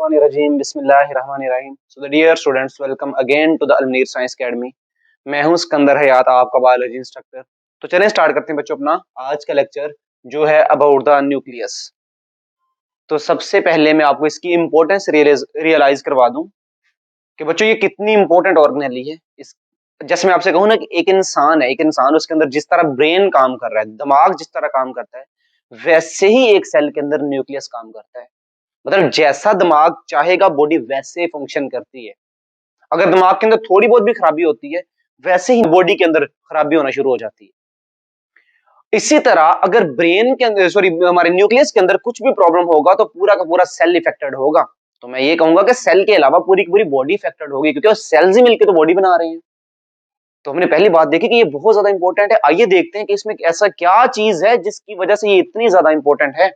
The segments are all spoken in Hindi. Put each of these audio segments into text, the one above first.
Minesh Bismillahirrahmanirrahim. So the dear students, welcome again to the Almir Science Academy. मैं हूं सिकंदर हयात, आपका बायोलॉजी इंस्ट्रक्टर। तो चलें स्टार्ट करते हैं बच्चों अपना आज का लेक्चर जो है अबाउट द न्यूक्लियस। तो सबसे पहले मैं आपको इसकी इंपॉर्टेंस रियलाइज करवा दूं कि बच्चों ये कितनी इंपॉर्टेंट ऑर्गेनेली है। इस जैसे मैं आपसे कहूं ना कि एक इंसान है, एक इंसान उसके अंदर जिस तरह ब्रेन काम कर रहा है, दिमाग जिस तरह काम करता है, वैसे ही एक सेल के अंदर न्यूक्लियस काम करता है। मतलब जैसा दिमाग चाहेगा बॉडी वैसे फंक्शन करती है। अगर दिमाग के अंदर थोड़ी बहुत भी खराबी होती है, वैसे ही बॉडी के अंदर खराबी होना शुरू हो जाती है। इसी तरह अगर ब्रेन के अंदर हमारे न्यूक्लियस के अंदर कुछ भी प्रॉब्लम होगा तो पूरा का पूरा सेल इफेक्टेड होगा। तो मैं ये कहूंगा कि सेल के अलावा पूरी की पूरी बॉडी इफेक्टेड होगी, क्योंकि सेल्स ही मिलकर तो बॉडी बना रहे हैं। तो हमने पहली बात देखी कि ये बहुत ज्यादा इंपॉर्टेंट है। आइए देखते हैं कि इसमें ऐसा क्या चीज है जिसकी वजह से ये इतनी ज्यादा इंपॉर्टेंट है।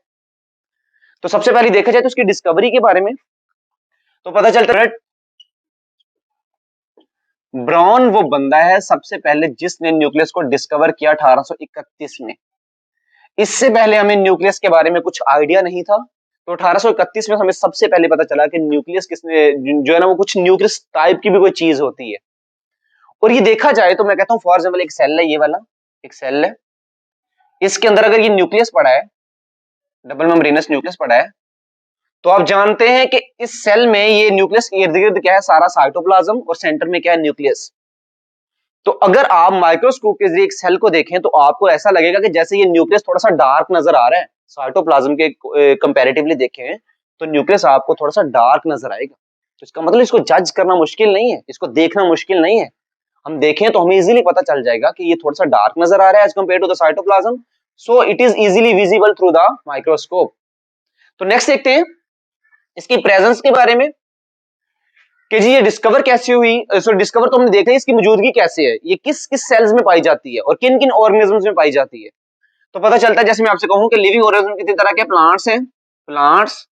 तो सबसे पहले देखा जाए तो उसकी डिस्कवरी के बारे में तो पता चलता है ब्राउन वो बंदा है सबसे पहले जिसने न्यूक्लियस को डिस्कवर किया 1831 में। इससे पहले हमें न्यूक्लियस के बारे में कुछ आइडिया नहीं था। तो 1831 में हमें सबसे पहले पता चला कि न्यूक्लियस किसने जो है ना वो कुछ न्यूक्लियस टाइप की भी कोई चीज होती है। और ये देखा जाए तो मैं कहता हूं फॉर एग्जाम्पल एक सेल है, ये वाला एक सेल है, इसके अंदर अगर ये न्यूक्लियस पड़ा है, डबल मेम्ब्रेनस न्यूक्लियस पड़ा है, तो आप जानते हैं कि इस सेल में ये न्यूक्लियस के इर्द गिर्द क्या है, सारा साइटोप्लाज्म, और सेंटर में क्या है, न्यूक्लियस। तो अगर आप माइक्रोस्कोप के जरिए एक सेल को देखें तो आपको ऐसा लगेगा कि जैसे ये न्यूक्लियस थोड़ा सा डार्क नजर आ रहा है। साइटोप्लाज्म के कंपैरेटिवली देखें तो न्यूक्लियस आपको थोड़ा सा डार्क नजर आएगा। तो इसका मतलब इसको जज करना मुश्किल नहीं है, इसको देखना मुश्किल नहीं है। हम देखें तो हमें इजीली पता चल जाएगा कि ये थोड़ा सा डार्क नजर आ रहा है as compared to the cytoplasm, so it is easily visible through the microscope. तो नेक्स्ट देखते हैं इसकी प्रेजेंस के बारे में कि जी ये डिस्कवर कैसे हुई। डिस्कवर तो हमने देखा है, इसकी मौजूदगी कैसे है, ये किस किस सेल्स में पाई जाती है और किन किन ऑर्गेनिजम्स में पाई जाती है। तो पता चलता है, जैसे मैं आपसे कहूं कि लिविंग ऑर्गेनिज्म कितनी तरह के प्लांट्स हैं, प्लांट्स,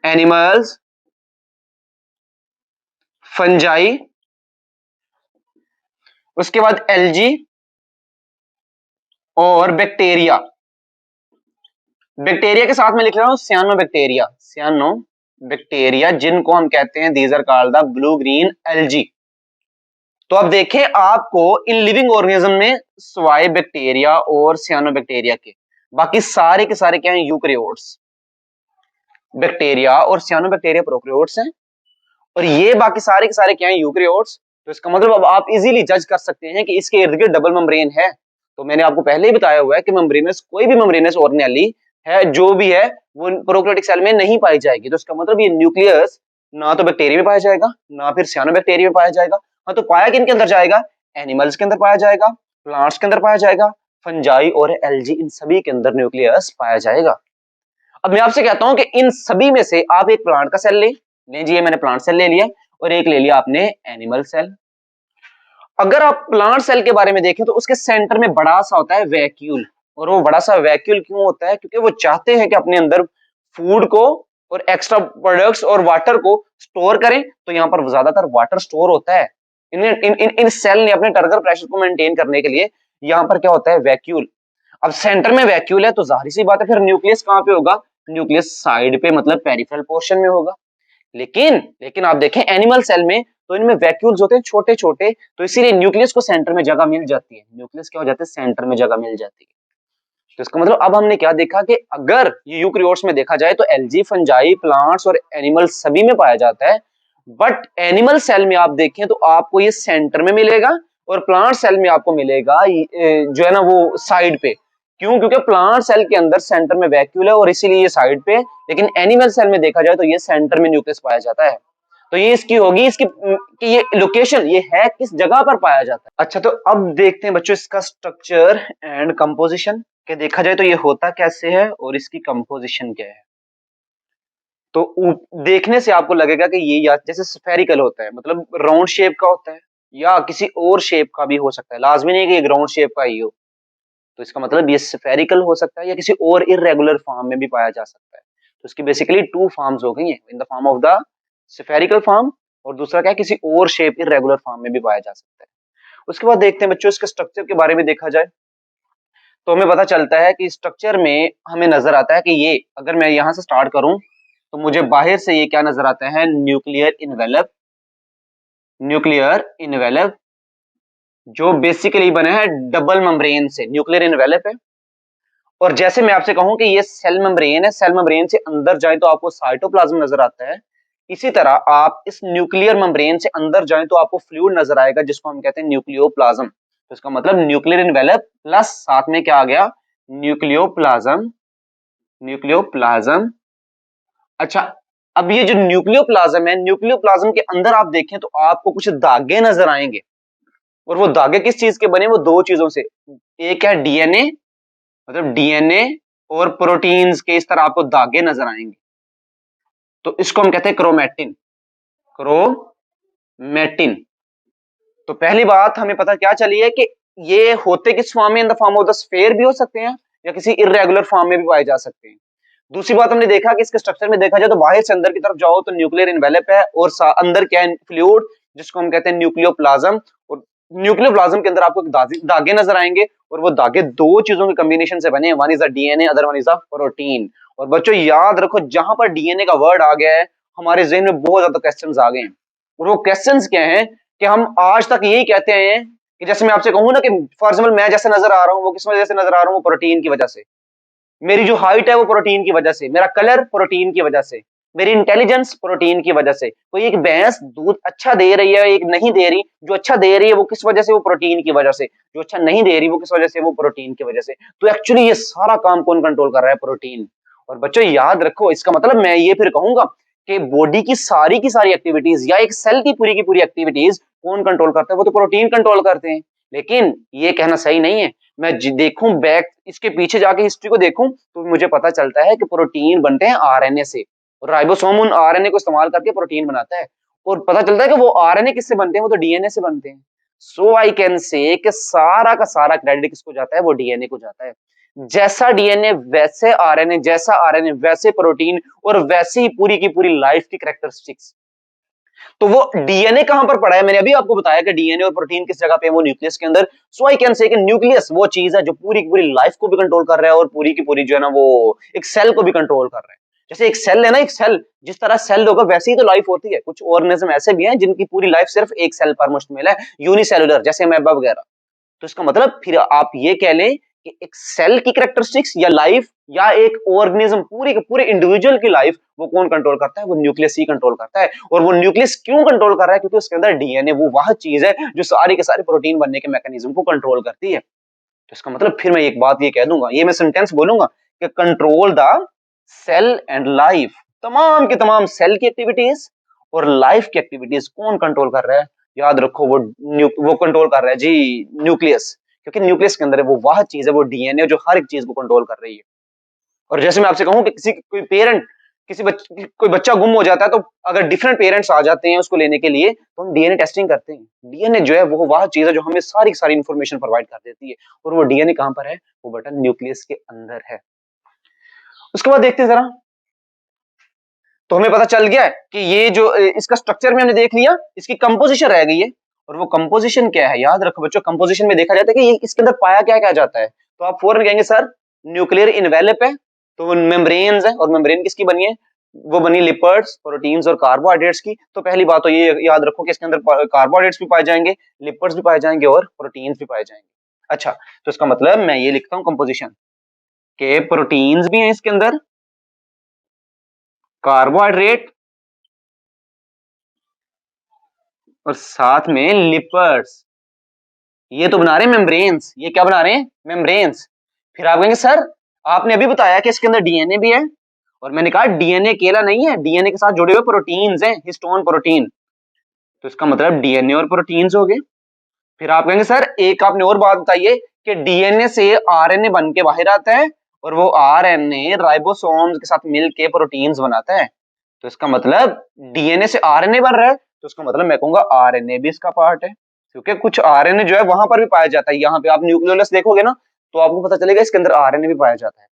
एनिमल्स, फंजाई, उसके बाद एल्गी और बैक्टीरिया। बैक्टीरिया के साथ में लिख रहा हूं सियानोबैक्टीरिया, सियानोबैक्टीरिया, जिनको हम कहते हैं these are called the blue green algae. तो अब देखें आपको इन लिविंग ऑर्गेनिज्म में स्वाई बैक्टीरिया और सियानोबैक्टीरिया के बाकी सारे के सारे क्या हैं, यूकैरियोट्स। बैक्टीरिया और सियानोबैक्टीरिया प्रोकैरियोट्स हैं और ये बाकी सारे के सारे क्या हैं, यूकैरियोट्स। तो इसका मतलब अब आप इजीली जज कर सकते हैं कि इसके इर्द गिर्द डबल मेम्ब्रेन है। तो मैंने आपको पहले ही बताया हुआ है कि मेम्ब्रेनस कोई भी मेम्ब्रेनस ऑर्गेनेली है जो भी है वो प्रोकैरियोटिक सेल में नहीं पाई जाएगी। तो इसका मतलब ये न्यूक्लियस ना तो बैक्टीरिया में पाया जाएगा ना फिर सियानोबैक्टीरिया में पाया जाएगा। हाँ, तो पाया किन के अंदर जाएगा, एनिमल्स के अंदर पाया जाएगा, प्लांट्स के अंदर पाया जाएगा, फंजाई और एल्गी, इन सभी के अंदर न्यूक्लियस पाया जाएगा। अब मैं आपसे कहता हूं कि इन सभी में से आप एक प्लांट का सेल ले जी, मैंने प्लांट सेल ले लिया और एक ले लिया आपने एनिमल सेल। अगर आप प्लांट सेल के बारे में देखें तो उसके सेंटर में बड़ा सा होता है वैक्यूल। और वो बड़ा सा वैक्यूल क्यों होता है, क्योंकि वो चाहते हैं कि अपने अंदर फूड को और एक्स्ट्रा प्रोडक्ट्स और वाटर को स्टोर करें। तो यहाँ पर ज्यादातर वाटर स्टोर होता है। इन सेल ने अपने टर्गर प्रेशर को मेंटेन करने के लिए यहाँ पर क्या होता है, वैक्यूल। अब सेंटर में वैक्यूल है तो जाहिर सी बात है फिर न्यूक्लियस कहाँ पे होगा, न्यूक्लियस साइड पे, मतलब पेरिफेरल पोर्शन में होगा। लेकिन आप देखें एनिमल सेल में तो इनमें वैक्यूल्स होते हैं छोटे छोटे, तो इसीलिए न्यूक्लियस को सेंटर में जगह मिल जाती है। न्यूक्लियस क्या हो जाता है, सेंटर में जगह मिल जाती है। तो इसका मतलब अब हमने क्या देखा कि अगर ये यूकैरियोट्स में देखा जाए तो एल्गी, फंजाई, प्लांट्स और एनिमल सभी में पाया जाता है। बट एनिमल सेल में आप देखें तो आपको ये सेंटर में मिलेगा और प्लांट सेल में आपको मिलेगा जो है ना वो साइड पे। क्यों, क्योंकि प्लांट सेल के अंदर सेंटर में वैक्यूल है और इसीलिए ये साइड पे। लेकिन एनिमल सेल में देखा जाए तो ये सेंटर में न्यूक्लियस पाया जाता है। तो ये इसकी होगी इसकी कि ये लोकेशन ये है किस जगह पर पाया जाता है। अच्छा, तो अब देखते हैं बच्चों इसका स्ट्रक्चर एंड कंपोजिशन के देखा जाए तो ये होता कैसे है और इसकी कंपोजिशन क्या है। तो देखने से आपको लगेगा कि ये या जैसे स्फेरिकल होता है, मतलब राउंड शेप का होता है, या किसी और शेप का भी हो सकता है, लाजमी नहीं कि एक राउंड शेप का ही हो। तो इसका मतलब ये स्फेरिकल हो सकता है या किसी और इर्रेगुलर फॉर्म में भी पाया जा सकता है। तो इसकी बेसिकली टू फॉर्म्स हो गई हैं, in the form of the spherical form, और दूसरा क्या है, किसी और शेप इर्रेगुलर फॉर्म में भी पाया जा सकता है। उसके बाद देखते हैं बच्चों इसके स्ट्रक्चर के बारे में देखा जाए तो हमें पता चलता है कि स्ट्रक्चर में हमें नजर आता है कि ये अगर मैं यहां से स्टार्ट करूं तो मुझे बाहर से ये क्या नजर आता है, न्यूक्लियर इनवेलप, न्यूक्लियर इनवेलप जो बेसिकली बने हैं डबल मेम्ब्रेन से, न्यूक्लियर इनवेलप है। और जैसे मैं आपसे कहूं कि ये सेल मेम्ब्रेन है, सेल मेम्ब्रेन से अंदर जाए तो आपको साइटोप्लाज्म नजर आता है, इसी तरह आप इस न्यूक्लियर मेम्ब्रेन से अंदर जाएं तो आपको फ्लूइड नजर आएगा जिसको हम कहते हैं न्यूक्लियोप्लाज्म। तो इसका मतलब न्यूक्लियर इनवेलप प्लस साथ में क्या आ गया, न्यूक्लियोप्लाज्म, न्यूक्लियोप्लाज्म। अच्छा, अब ये जो न्यूक्लियोप्लाज्म है, न्यूक्लियोप्लाज्म के अंदर आप देखें तो आपको कुछ धागे नजर आएंगे, और वो धागे किस चीज के बने, वो दो चीजों से, एक है डीएनए, मतलब डीएनए और प्रोटीन्स के इस तरह आपको धागे नजर आएंगे, तो इसको हम कहते हैं क्रोमैटिन, क्रोमैटिन। तो पहली बात हमें पता क्या चली है कि ये होते किस फॉर्म में, in the form of the sphere भी हो सकते हैं या किसी इर्रेगुलर फॉर्म में भी पाए जा सकते हैं। दूसरी बात हमने देखा कि इसके स्ट्रक्चर में देखा जाए तो बाहर से अंदर की तरफ जाओ तो न्यूक्लियर इनवेलप है, और अंदर क्या है, फ्लूइड, जिसको हम कहते हैं न्यूक्लियोप्लाज्म। और न्यूक्लियोप्लाज्म के अंदर आपको धागे नजर आएंगे, और वो धागे दो चीजों के कॉम्बिनेशन से बने, one is a DNA, other one is a protein. और बच्चों याद रखो, जहां पर डीएनए का वर्ड आ गया है हमारे जहन में बहुत ज्यादा क्वेश्चंस आ गए हैं, और वो क्वेश्चंस क्या हैं कि हम आज तक यही कहते हैं कि जैसे मैं आपसे कहूं ना कि फॉर एग्जाम्पल मैं जैसे नजर आ रहा हूं वो किस वजह से नजर आ रहा हूं, वो प्रोटीन की वजह से, मेरी जो हाइट है वो प्रोटीन की वजह से, मेरा कलर प्रोटीन की वजह से, मेरी इंटेलिजेंस प्रोटीन की वजह से। कोई एक भैंस दूध अच्छा दे रही है, एक नहीं दे रही, जो अच्छा दे रही है वो किस वजह से, वो प्रोटीन की वजह से, जो अच्छा नहीं दे रही वो किस वजह से, वो प्रोटीन की वजह से। तो एक्चुअली ये सारा काम कौन कंट्रोल कर रहा है, प्रोटीन। और बच्चों याद रखो, इसका मतलब मैं ये फिर कहूंगा कि बॉडी की सारी एक्टिविटीज या एक सेल की पूरी एक्टिविटीज कौन कंट्रोल करता है, वो तो प्रोटीन कंट्रोल करते हैं। लेकिन ये कहना सही नहीं है। मैं देखूं बैक, इसके पीछे जाके हिस्ट्री को देखूं तो मुझे पता चलता है कि प्रोटीन बनते हैं आरएनए से, और राइबोसोम उन आरएनए को इस्तेमाल करके प्रोटीन बनाता है। और पता चलता है कि वो आरएनए किससे बनते हैं, वो तो डीएनए से बनते हैं। सो आई कैन से कि सारा का सारा क्रेडिट किसको जाता है, वो डीएनए को जाता है। जैसा डीएनए वैसे आरएनए, जैसा आरएनए वैसे प्रोटीन, और वैसे ही पूरी की पूरी लाइफ की कैरेक्टरिस्टिक्स। तो वो डीएनए कहां पर पड़ा है, मैंने अभी आपको बताया कि डीएनए और प्रोटीन किस जगह पे है, वो न्यूक्लियस के अंदर। सो आई कैन से कि न्यूक्लियस वो चीज है जो पूरी की पूरी लाइफ को भी कंट्रोल कर रहा है, और पूरी की पूरी जो है ना वो एक सेल को भी कंट्रोल कर रहा है। जैसे एक सेल है ना, एक सेल जिस तरह सेल होगा वैसे ही तो लाइफ होती है। कुछ ऑर्गेनिज्म ऐसे भी हैं जिनकी पूरी लाइफ सिर्फ एक सेल पर मुश्तमिल है, यूनिसेलुलर, जैसे अमेबा वगैरह। तो इसका मतलब फिर आप ये कह लें कि एक सेल की कैरेक्टरिस्टिक्स या लाइफ, या एक ऑर्गेनिज्म पूरे के पूरे इंडिविजुअल की लाइफ, वो कौन कंट्रोल करता है, वो न्यूक्लियस ही कंट्रोल करता है। और वो न्यूक्लियस क्यों कंट्रोल कर रहा है, क्योंकि उसके अंदर डीएनए वो वह चीज है जो सारी के सारे प्रोटीन बनने के मैकेनिज्म को कंट्रोल करती है। तो इसका मतलब फिर मैं एक बात ये कह दूंगा, ये मैं सेंटेंस बोलूंगा कि control the cell and life, तमाम के तमाम सेल की एक्टिविटीज और लाइफ की एक्टिविटीज कौन कंट्रोल कर रहा है, याद रखो वो कंट्रोल कर रहा है जी न्यूक्लियस। क्योंकि न्यूक्लियस के अंदर है वो वह चीज है, वो डीएनए जो हर एक चीज को कंट्रोल कर रही है। और जैसे मैं आपसे कहूं कि किसी कोई पेरेंट, कोई बच्चा गुम हो जाता है, तो अगर डिफरेंट पेरेंट्स आ जाते हैं उसको लेने के लिए, तो हम डीएनए टेस्टिंग करते हैं। डीएनए जो है वो वह चीज है जो हमें सारी की सारी इंफॉर्मेशन प्रोवाइड कर देती है। और वो डीएनए कहां पर है, वो बटन न्यूक्लियस के अंदर है। उसके बाद देखते हैं जरा, तो हमें पता चल गया है कि ये जो इसका स्ट्रक्चर में हमने देख लिया, इसकी कंपोजिशन रह गई है। और वो कंपोजिशन क्या है, याद रखो बच्चों, कंपोजिशन में देखा जाता है कि ये इसके अंदर पाया क्या क्या जाता है। तो आप फौरन कहेंगे सर न्यूक्लियर इनवेलप है, तो मेम्ब्रेन्स है, और मेम्ब्रेन किसकी बनी है, वो बनी लिपिड्स, प्रोटीन्स और कार्बोहाइड्रेट्स की। तो पहली बात तो ये याद रखो कि इसके अंदर कार्बोहाइड्रेट्स भी पाए जाएंगे, लिपिड्स भी पाए जाएंगे, और प्रोटीन्स भी पाए जाएंगे। अच्छा, तो इसका मतलब मैं ये लिखता हूं कंपोजिशन के प्रोटीन्स भी हैं इसके अंदर, कार्बोहाइड्रेट, और साथ में लिपर्स। ये तो बना रहे हैं मेम्ब्रेन्स, ये क्या बना रहे हैं, मेम्ब्रेन्स। फिर आप कहेंगे सर आपने अभी बताया कि इसके अंदर डीएनए भी है, और मैंने कहा डीएनए अकेला नहीं है, डीएनए के साथ जुड़े हुए प्रोटीन्स हैं, हिस्टोन प्रोटीन। तो इसका मतलब डीएनए और प्रोटीन्स हो गए। फिर आप कहेंगे सर एक आपने और बात बताइए कि डीएनए से आरएनए बन के बाहर आता है, और वो आरएनए राइबोसोम्स के साथ मिलके प्रोटीन्स बनाता है। तो इसका मतलब डीएनए से आरएनए बन रहा है, तो इसका मतलब मैं कहूंगा आरएनए भी इसका पार्ट है। क्योंकि कुछ आरएनए जो है वहां पर भी पाया जाता है, यहाँ पे आप न्यूक्लियोलस देखोगे ना तो आपको पता चलेगा इसके अंदर आरएनए भी पाया जाता है।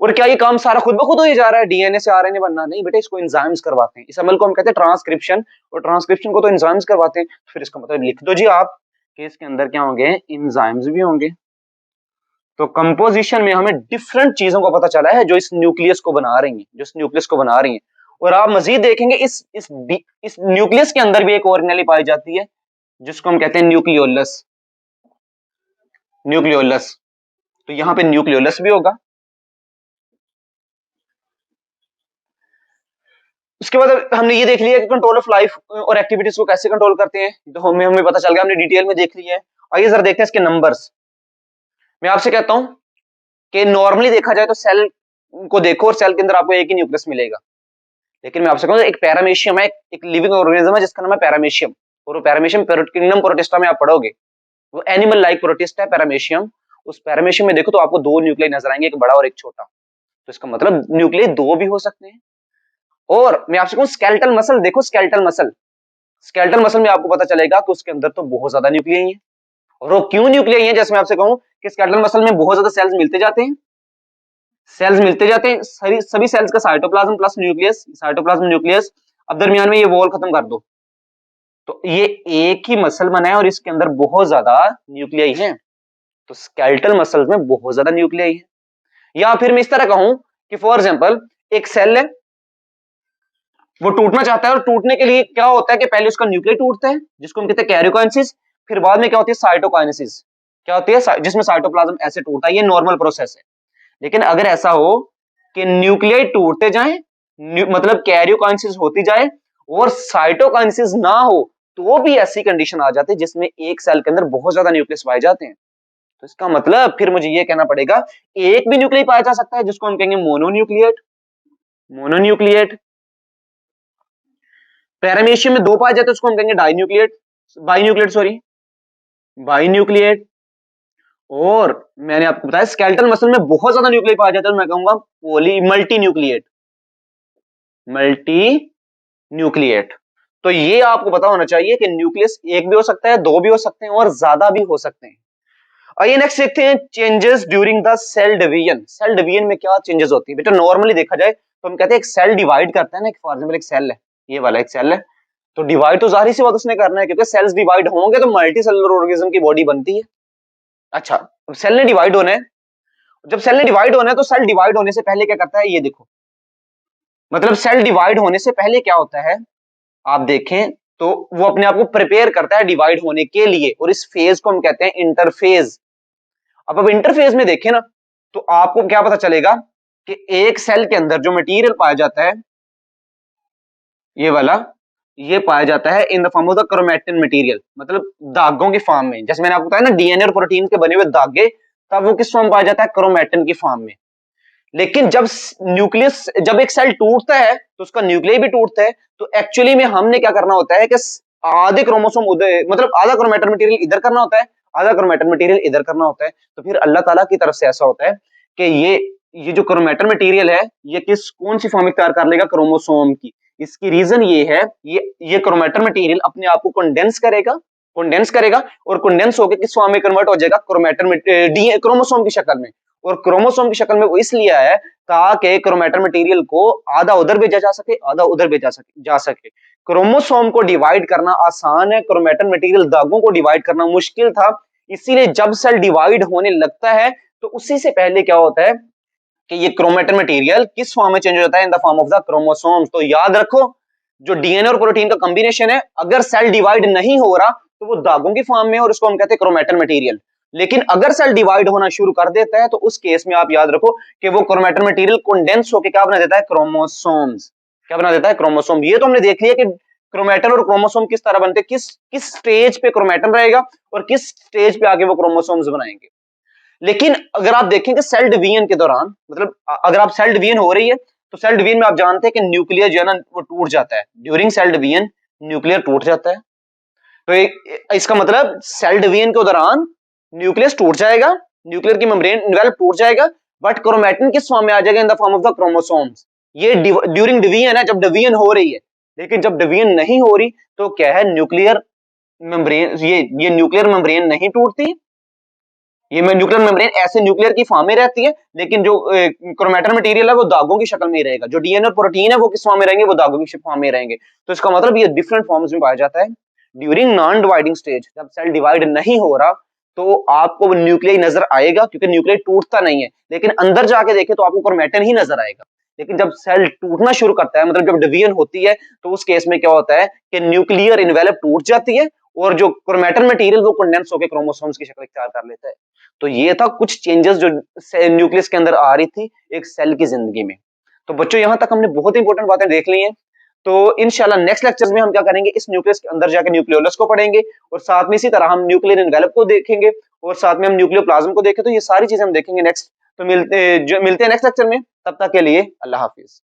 और क्या ये काम सारा खुद ब खुद हो ही जा रहा है, डीएनए से आरएनए बनना? नहीं बेटा, इसको एंजाइम्स करवाते हैं। इस अमल को हम कहते हैं ट्रांसक्रिप्शन, और ट्रांसक्रिप्शन को तो एंजाइम्स करवाते हैं। फिर इसका मतलब लिख दो जी आप कि इसके अंदर क्या होंगे, एंजाइम्स भी होंगे। तो कंपोजिशन में हमें डिफरेंट चीजों का पता चला है जो इस न्यूक्लियस को बना रही हैं, जो इस न्यूक्लियस को बना रही हैं। और आप मजीद देखेंगे इस न्यूक्लियस के अंदर भी एक ऑर्गेनेली पाई जाती है जिसको हम कहते हैं न्यूक्लियोलस। न्यूक्लियोलस, तो यहां पे न्यूक्लियोलस भी होगा। उसके बाद हमने ये देख लिया कि कंट्रोल ऑफ लाइफ और एक्टिविटीज को कैसे कंट्रोल करते हैं, तो हमें हमें पता चल गया, हमने डिटेल में देख लिया है। आइए जरा देखते हैं इसके नंबर्स। मैं आपसे कहता हूं कि नॉर्मली देखा जाए तो सेल को देखो और सेल के अंदर आपको एक ही न्यूक्लियस मिलेगा, लेकिन मैं आपसे कहूं एक पैरामेशियम है, एक लिविंग ऑर्गेनिज्म है जिसका नाम है पैरामेशियम, और वो पैरामेशियम किंगडम प्रोटिस्टा में आप पढ़ोगे, वो एनिमल लाइक प्रोटिस्ट है पैरामेशियम। उस पैरामेशियम में देखो तो आपको दो न्यूक्लियाई नजर आएंगे, एक बड़ा और एक छोटा, तो इसका मतलब न्यूक्लियाई दो भी हो सकते हैं। और मैं आपसे कहूं स्केलेटल मसल देखो, स्केलेटल मसल में आपको पता चलेगा कि उसके अंदर तो बहुत ज्यादा न्यूक्लियाई है। और वो क्यों न्यूक्लियाई है, जैसे मैं आपसे कहूं कि स्केलेटल मसल में बहुत ज्यादा सेल्स मिलते जाते हैं, सभी सेल्स का cytoplasm plus nucleus, cytoplasm nucleus, अब दरमियान में ये वॉल खत्म कर दो, तो ये एक ही मसल बना है और इसके अंदर बहुत ज्यादा न्यूक्लियाई है। तो स्केलेटल मसल्स में बहुत ज्यादा न्यूक्लियाई है। या फिर मैं इस तरह कहूं कि फॉर एग्जांपल एक सेल है, वो टूटना चाहता है, और टूटने के लिए क्या होता है कि पहले उसका न्यूक्लियस टूटता है जिसको हम कहते हैं कैरियोकाइनेसिस, फिर बाद में क्या होती है साइटोकाइनेसिस, क्या होती है जिसमें साइटोप्लाज्म ऐसे टूटता है, ये नॉर्मल प्रोसेस है। लेकिन अगर ऐसा हो कि न्यूक्लियाई टूटते जाएं, मतलब कैरियोकाइनेसिस होती जाए और साइटोकाइनेसिस ना हो, तो भी ऐसी कंडीशन आ जाती है जिसमें एक सेल के अंदर बहुत ज्यादा न्यूक्लियस पाए जाते हैं। तो इसका मतलब फिर मुझे ये कहना पड़ेगा एक भी न्यूक्लियाई पाया जा सकता है जिसको हम कहेंगे मोनोन्यूक्लिएट। मोनोन्यूक्लिएट पैरामीशियम में दो पाए जाते हैं, उसको हम कहेंगे डाइन्यूक्लिएट, बाइन्यूक्लिएट सॉरी, बाइन्यूक्लिएट। और मैंने आपको बताया स्केलेटल मसल में बहुत ज्यादा न्यूक्लियाई पाया जाता है, तो मैं कहूंगा मल्टी न्यूक्लिएट, मल्टी न्यूक्लिएट। तो ये आपको पता होना चाहिए कि न्यूक्लियस एक भी हो सकता है, दो भी हो सकते हैं और ज्यादा भी हो सकते हैं। आइए नेक्स्ट देखते हैं changes during the cell division. Cell division में क्या चेंजेस होती है बेटा, नॉर्मली देखा जाए तो हम कहते हैं एक सेल डिवाइड करता है ना, फॉर एग्जांपल एक सेल है, ये वाला एक सेल है, तो डिवाइड तो जाहिर सी बात उसने करना है, क्योंकि सेल्स डिवाइड होंगे तो मल्टी सेलुलर ऑर्गेनिज्म की बॉडी बनती है। अच्छा, अब सेल ने डिवाइड होना है, जब सेल ने डिवाइड होना है तो सेल डिवाइड होने से पहले क्या करता है, ये देखो, मतलब सेल डिवाइड होने से पहले क्या होता है, आप देखें तो वो अपने आप को प्रिपेयर करता है डिवाइड होने के लिए, और इस फेज को हम कहते हैं इंटरफेज। अब इंटरफेज में देखें ना, तो आपको क्या पता चलेगा कि एक सेल के अंदर जो मटेरियल पाया जाता है, ये वाला, ये पाया जाता है in the form of the chromatin material, मतलब दागों के फॉर्म में। जैसे मैंने आपको बताया ना डीएनए और प्रोटीन के बने हुए धागे, तब वो किस फॉर्म पाया जाता है, क्रोमैटिन की फॉर्म में। लेकिन जब एक सेल टूटता है तो उसका न्यूक्लियस भी टूटता है, तो एक्चुअली में हमने क्या करना होता है कि आधे क्रोमोसोम उधर, मतलब आधा क्रोमैटिन मटेरियल इधर करना होता है, आधा क्रोमैटिन मटेरियल इधर करना होता है। तो फिर अल्लाह ताला की तरफ से ऐसा होता है कि ये जो क्रोमैटिन मटेरियल है, ये कौन सी फॉर्म इख्तियार कर लेगा, क्रोमोसोम की। इसकी रीजन ये है, ये क्रोमैटिन मटेरियल अपने आप को कंडेंस करेगा और कंडेंस होकर किस फॉर्म में कन्वर्ट हो जाएगा, क्रोमैटिन क्रोमोसोम की शक्ल में। और क्रोमोसोम की शक्ल में वो इसलिए आया है ताकि क्रोमैटिन मटेरियल को आधा उधर भेजा जा सके, आधा उधर भेजा जा सके। क्रोमोसोम को डिवाइड करना आसान है, क्रोमैटिन मटेरियल धागों को डिवाइड करना मुश्किल था। इसीलिए जब सेल डिवाइड होने लगता है तो उसी से पहले क्या होता है कि ये क्रोमैटिन मटेरियल किस फॉर्म में चेंज हो जाता है, in the form of the chromosomes. तो याद रखो, जो डीएनए और प्रोटीन का कॉम्बिनेशन है, अगर सेल डिवाइड नहीं हो रहा तो वो धागों की फॉर्म में, और उसको हम कहते हैं क्रोमैटिन मटेरियल। लेकिन अगर सेल डिवाइड होना शुरू कर देता है तो उस केस में आप याद रखो कि वो क्रोमैटिन मटेरियल कंडेंस होकर क्या बना देता है, क्रोमोसोम्स। क्या बना देता है, क्रोमोसोम। ये तो हमने देख लिया कि क्रोमैटिन और क्रोमोसोम किस तरह बनते हैं, किस स्टेज पे क्रोमैटिन रहेगा और किस स्टेज पे आगे वो क्रोमोसोम्स बनाएंगे। लेकिन अगर आप देखें कि सेल डिवीजन के दौरान, मतलब अगर आप सेल डिवीजन हो रही है तो सेल डिवीजन में आप जानते हैं कि न्यूक्लियर जो है ना वो टूट जाता है, ड्यूरिंग सेल डिवीजन न्यूक्लियर टूट जाता है। तो इसका मतलब सेल डिवीजन के दौरान न्यूक्लियस टूट जाएगा, न्यूक्लियर की मेम्ब्रेन इन्वेल्व टूट जाएगा, बट क्रोमैटिन किस फॉर्म में आ जाएगा, in the form of the chromosomes. ये ड्यूरिंग डिवीजन है, जब डिवीजन हो रही है। लेकिन जब डिवीजन नहीं हो रही तो क्या है, न्यूक्लियर मेम्ब्रेन, ये न्यूक्लियर मेम्ब्रेन नहीं टूटती, ये न्यूक्लियर मेम्ब्रेन ऐसे न्यूक्लियर की फॉर्म में रहती है, लेकिन जो क्रोमैटिन मटेरियल है वो दागों की शक्ल में ही रहेगा। जो डीएनए और प्रोटीन है वो किस फॉर्म में रहेंगे, वो दागों की फॉर्म में रहेंगे। तो इसका मतलब ये डिफरेंट फॉर्म्स में पाया जाता है ड्यूरिंग नॉन डिवाइडिंग स्टेज। जब सेल डिवाइड नहीं हो रहा तो आपको न्यूक्लियस नजर आएगा, क्योंकि न्यूक्लियस टूटता नहीं है, लेकिन अंदर जाके देखे तो आपको क्रोमैटिन ही नजर आएगा। लेकिन जब सेल टूटना शुरू करता है, मतलब जब डिवीजन होती है, तो उस केस में क्या होता है कि न्यूक्लियर इनवेलप टूट जाती है और जो क्रोमैटिन मटेरियल वो कंडेंस होकर क्रोमोसोम्स की शक्ल इख्तियार कर लेता है। तो ये था कुछ चेंजेस जो न्यूक्लियस के अंदर आ रही थी एक सेल की जिंदगी में। तो बच्चों यहां तक हमने बहुत इंपॉर्टेंट बातें देख ली हैं। तो इंशाल्लाह नेक्स्ट लेक्चर्स में हम क्या करेंगे, इस न्यूक्लियस के अंदर जाकर न्यूक्लियोलस को पढ़ेंगे और साथ में इसी तरह हम न्यूक्लियर एनवेलप को देखेंगे और साथ में हम न्यूक्लियोप्लाज्म को देखें। तो ये सारी चीजें हम देखेंगे नेक्स्ट। तो मिलते हैं नेक्स्ट लेक्चर में। तब तक के लिए अल्लाह हाफिज।